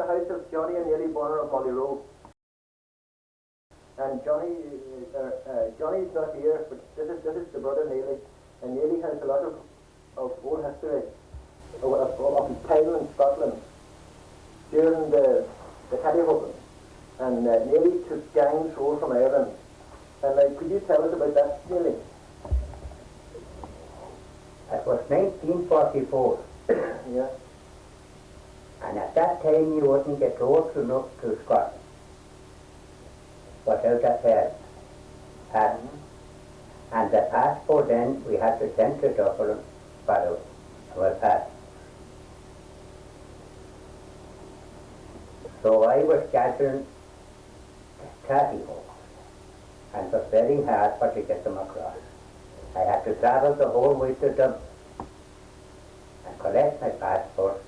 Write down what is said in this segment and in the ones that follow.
house of Johnny and Neely Bonner of Mollyroe. And Johnny's not here, but this is the brother Neely. And Neely has a lot of old history of his time in Scotland during the Tatty hoaxing. And Neely took gangs over from Ireland. And could you tell us about that, Neely? It was 1944. Yeah. And at that time you wouldn't get close enough to Scotland without a pass. And the passport then we had to send to Dublin for our pass. So I was gathering Tatty hoax, and it was very hard for to get them across. I had to travel the whole way to Dublin and collect my passport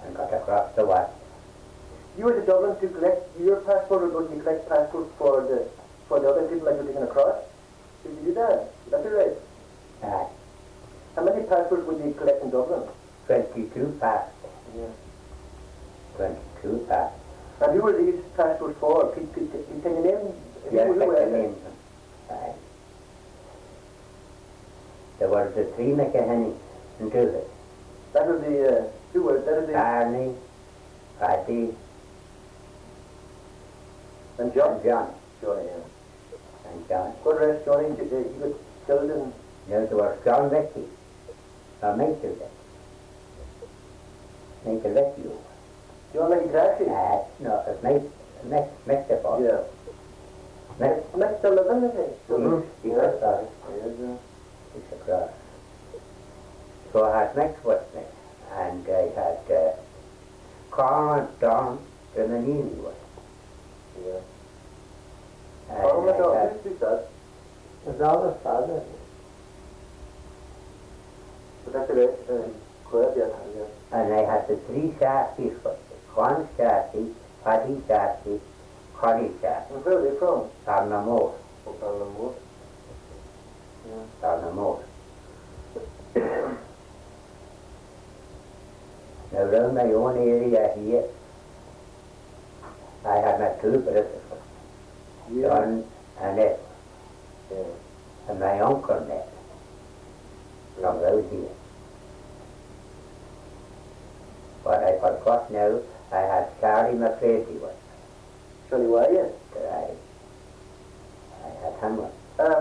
and got across the water. You were to Dublin to collect your passport, or going to collect passports for the other people that you're taking across? Did you do that? That's right. Aye. How many passports would you collect in Dublin? 22 passports. Yeah. 22 passports. And who were these passports for? Can you name? Yes, I can name them. Aye. There were the three McGahennys in Dulwich. That was the who were that? Is the Barney, Tatty, and John. and John. Johnny, yeah. And John. What rest Johnny? He got killed in. No, there was John Vicky. Or Michael Vicky. Michael Vicky. John like Grassy? No, it's Mr. Yeah. Next to living, is he? Yeah, sorry. Yeah. It's across. So I had mixed with me, and I had Corn down to the Neely Bui. Yeah. And Oh my I God, had- who's that? His other father. But that's it, correct, yeah. And I had the three Sharpies with me. One Sharpie, Paddy Sharpie, Corrie Sharpie. And where are they from? Tarnamore. Oh, Parliament. Yeah. Tarnamore. Now around my own area here, I had my two brothers, Yeah. John and Ed, Yeah. and my uncle Ned, from around here. But I forgot now, I had Charlie McCready with Shall why, yeah? me. I had him with.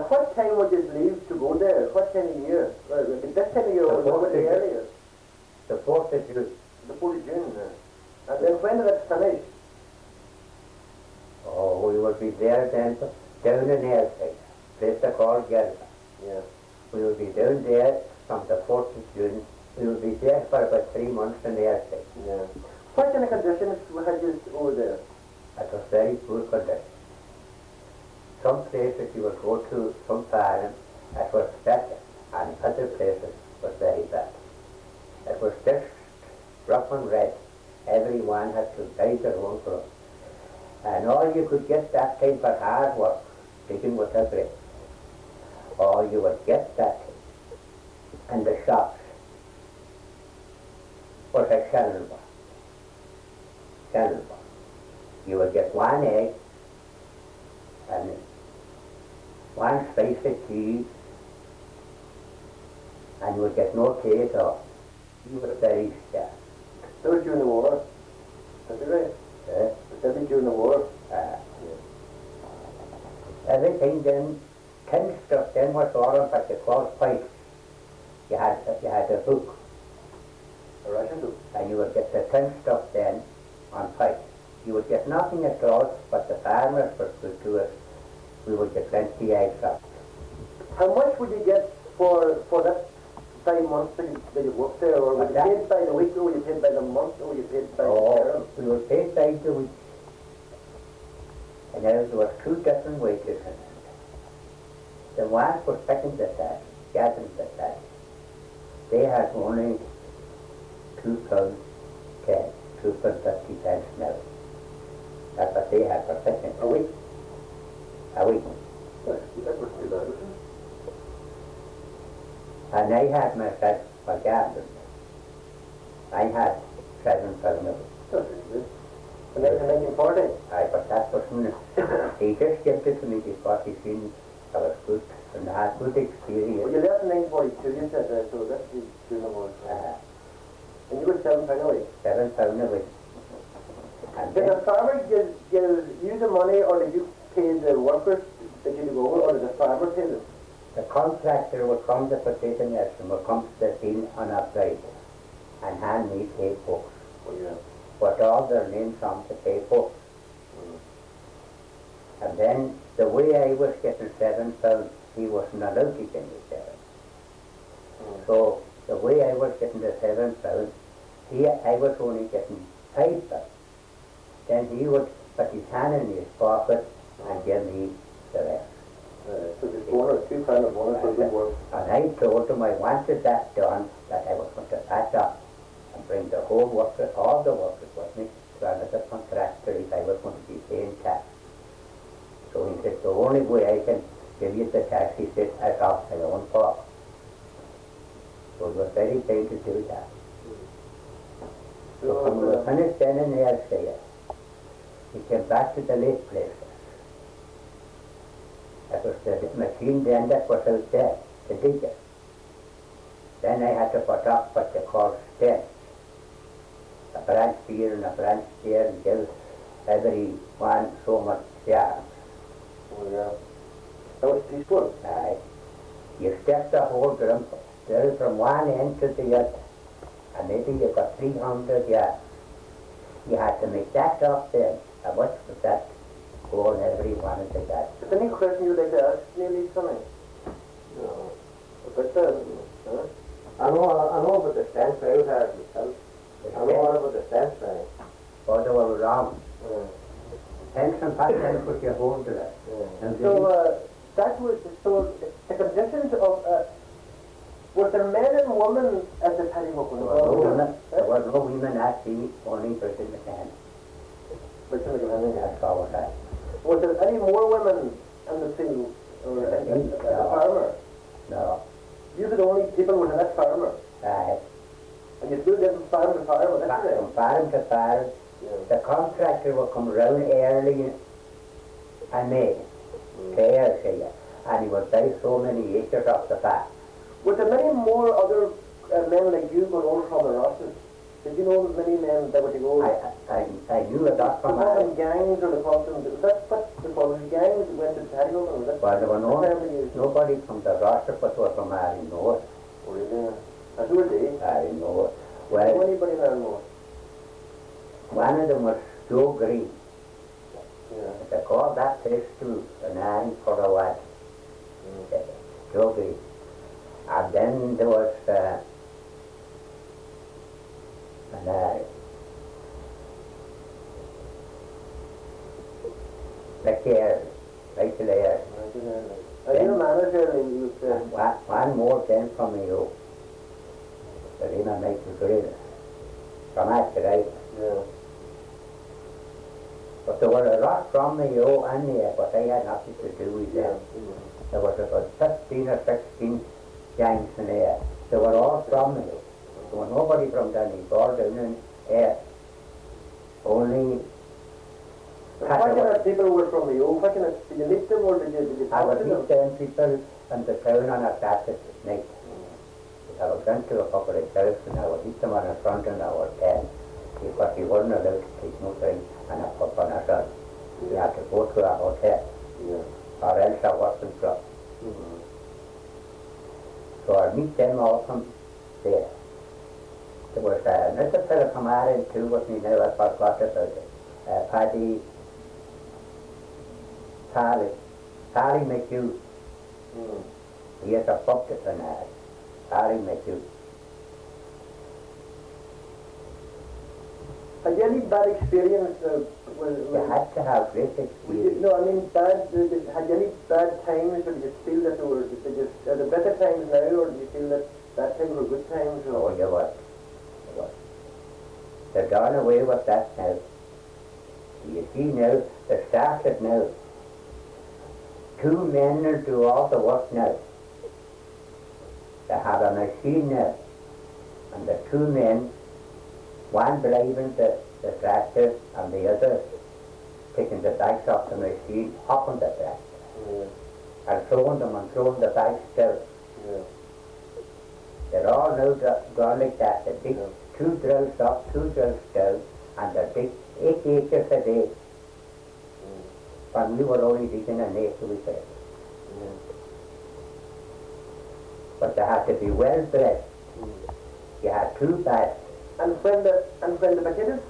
What time would you leave to go there? What time of year? Well, this time of year was over the earlier. The 4th of June. The 4th of June. And then when did it finish? Oh, we would be there then, down in Ayrshire, place they call Gelba. Yeah. We would be down there from the 4th of June. We would be there for about 3 months in Ayrshire. Yeah. What kind of conditions had you over there? It was very poor condition. Some places you would go to, some farm, it was better, and other places was very bad. It was just rough and red. Everyone had to buy their own clothes. And all you could get that time for hard work, digging with a brick. All you would get that in the shops was a silver. Silver. You would get one egg and one slice of cheese, and you would get no tea at all. You were very scarce. That was during the war. That's right. That was during the war. Everything then, tin stuff then was all but the called pipes. You had a hook, A Russian too. and you would get the tin stuff then on pipes. You would get nothing at all, but the farmers were good to us. We would get plenty eggs up. How much would you get for that 5 months that you worked there? Or were you paid by the week, or were you paid by the month, or were you paid by the term? We were paid by the week. And there was 2 different wages in it. The ones were picking the tax, gathering the tax. They had only £2.10, £2.50 now. That's what they had for picking. A week? A week. That was too bad, wasn't it? And I had myself for garden. I had £7 a week. That's good. And then in 1940. Aye, but that wasn't, he just gave it to me because he seen I was good and I had good experience. Well, you left in 1942, you said, so that's the two numbers. And you got £7 a week? £7 a week. And Did then, the farmer give you the money, or did you pay the workers that you go over, or did the farmer pay them? the contractor would come to potato nursery, would come to the scene on a Friday and hand me pay books. Oh, yeah. Put all their names on the pay books. And then the way I was getting £7, he wasn't allowed to give me 7. So the way I was getting the £7, I was only getting £5. Then he would put his hand in his pocket and give me the rest. So there's bonus, £2 of bonus for good work. And I told him I wanted that done, that I was going to pack up and bring the whole workers, all the workers with me to another contractor if I was going to be paying tax. So he said, the only way I can give you the tax, he said, is off my own pocket. So it was very kind to do that. So when we were finished then in the elsewhere, he came back to the lake places. That was the machine then that was out there, the digger. Then I had to put up what they call stems. A branch here and a branch there, and give every one so much yarn. Oh, yeah. That was peaceful. Aye. You step the whole drum from one end to the other, and maybe you got 300 yards. You had to make that up then. And what was that? Go on every one of the guys. Is there any question you'd like to ask Neely something? No. About that? Huh? I know about the stance I was had myself. I know all about the stance thing. Oh, they were wrong. Thanks and patterns put your hold to that. So, that was, so the conditions of, was there men and women at the Tatty hook? There were no women at the only person in the camp. That's all was that. Was there any more women in the field, or at the farmer? No. You were the only people within that farmer? Aye. And you still did from farm to farm, that's it? From farm to farm. The contractor would come round early and May, and he would buy so many acres off the farm. Were there many more other men like you going over from the Rosses? Did you know many men that were to go? I knew a lot from the gangs or the customs, was that what the following gangs went to Tatty hook? Well, there were nobody from the Rosses, but were from Ireland North. Oh, really? And who were they? Ireland North. Well, anybody in Ireland North? One of them was Joe Green. Yeah. They called that place too, an iron for a while. Joe Green. And then there was Rachel Ayers. Are you a manager in you said? One more came from you. Serena Michael Green. From Ashray. Yeah. But there were a lot from the O and there, but they had nothing to do with them. There was about 15 or 16 gangs in there. They were all from the O. There was nobody from Donegal down in there. Only... What kind of people were from the O? What kind of... Did you meet them or did you I talk would to them? meet them people in the town on a Saturday night. I was going to a couple of shows and I would meet them on the front and I would tell. Because he wasn't allowed to take nothing and a pub on a son. He had to go to a hotel. Or else a working club. So I'd meet them all from there. There was another fellow from Ireland too, but me now I forgot about it. Paddy Tally McHugh. He has a pub in Ireland. Tally McHugh. Had you any bad experience You had to have great experience. No, I mean bad, had you any bad times or did you feel that there were, are there better times now or did you feel that bad times were good times? Or? Oh, you what? They're gone away with that now. You see now, they started now. 2 men will do all the work now. They have a machine now. And the 2 men one driving the tractor and the other taking the bags off the machine up on the tractor and throwing them and throwing the bags down. They're all now gone like that. They dig 2 drills up, 2 drills down, and they dig 8 acres a day. When we were only digging an acre, we said. But they had to be well dressed. You had 2 bags. And when the potatoes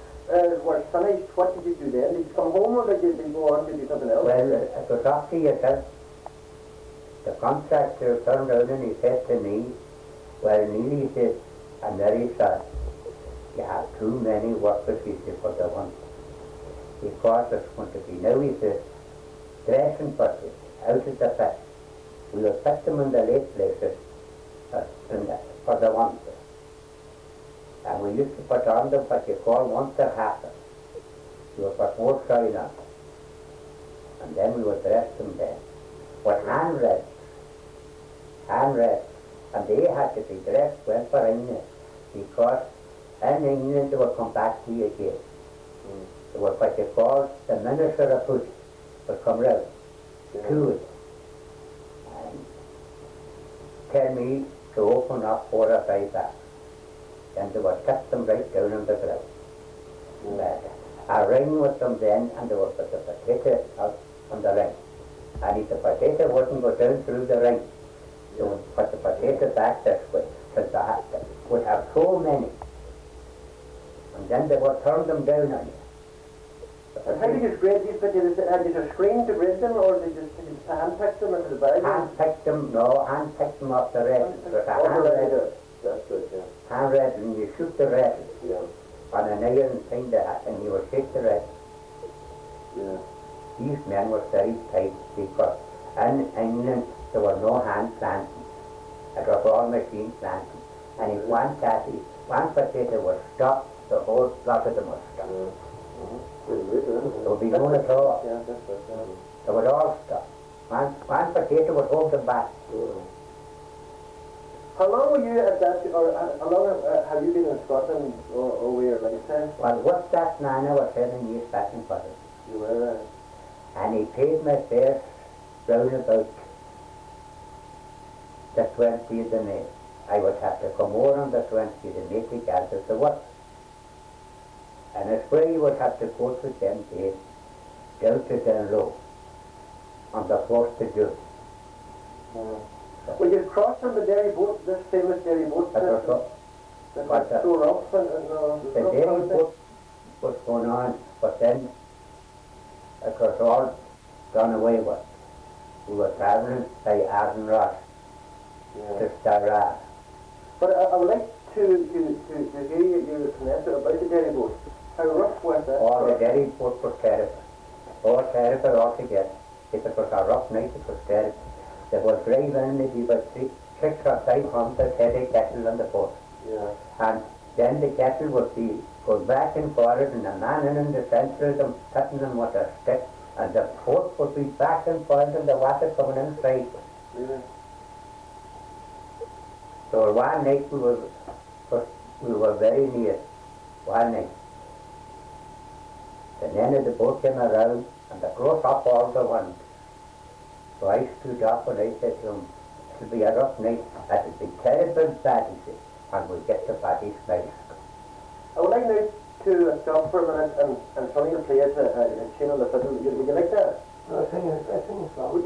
were finished, what did you do then? Did you come home or did you go on to do something else? Well, it was up to yourself. The contractor turned around and he said to me, well, Neely, he said, I'm very sorry. You have too many workers, he said, for the one. Because there's going to be now, he says, dressing buses out of the pit. We will put them in the late places for the one. And we used to put on them what you call once they're half. You would put more soil on. And then we would dress them then. But hand rests, and they had to be dressed well for England, because in England they would come back to you again. They were what you call the minister of food would come round to it and tell me to open up 4 or 5 bags. Then they would cut them right down on the ground. A ring with them then, and they would put the potato out on the ring. And if the potato wouldn't go down through the ring, they would put the potato back this way, because they would have so many. And then they would turn them down on you. And how did you grade these potatoes? Had you a screen to grade them, or did you just hand-pick them into the bag? Hand-picked them, no, hand-picked them off the rest. That's good, yeah. Hand-read, and you shoot the rest on an iron thing and you would shake the rest. Yeah. These men were very tight, because in England there were no hand planting. It was all machine planting. And if one potato was stopped, the whole lot of them was stopped. There would be none at all. They would all stop. One potato would hold them back. How long were you at that, or how long have you been in Scotland over your lifetime? Well, what's that man? I was 7 years back in Scotland. You were And he paid my fares round about the 20th of May. I would have to come over on the 20th of May to gather the work. And it's where you would have to go to them days, down to Dunlow on the 4th of June. Well, you crossed on the dairy boat, this famous dairy boat. That was so. That was so rough and the dairy boat was going on, but then it was all gone away with. We were travelling by Arden Ross to Starra. But I would like to hear your answer about the dairy boat. How rough was that? Oh, the dairy boat was terrible. Oh, terrible altogether. If it was a rough night, it was terrible. There was driving maybe about 600 or 500 heavy cattle on the boat. And then the cattle would be going back and forward, and a man in the centre of them cutting them with a stick, and the boat would be back and forward, and the water coming inside. So one night we were very near. One night. The men of the boat came around, and they closed up all the wind. So I stood up and I said to him, it'll be a rough night, it'll be terrible bad, he said, and we'll get the bodies nice. I would like now to stop for a minute and Sonny will play a tune on the fiddle. Would you like that? I think it's Would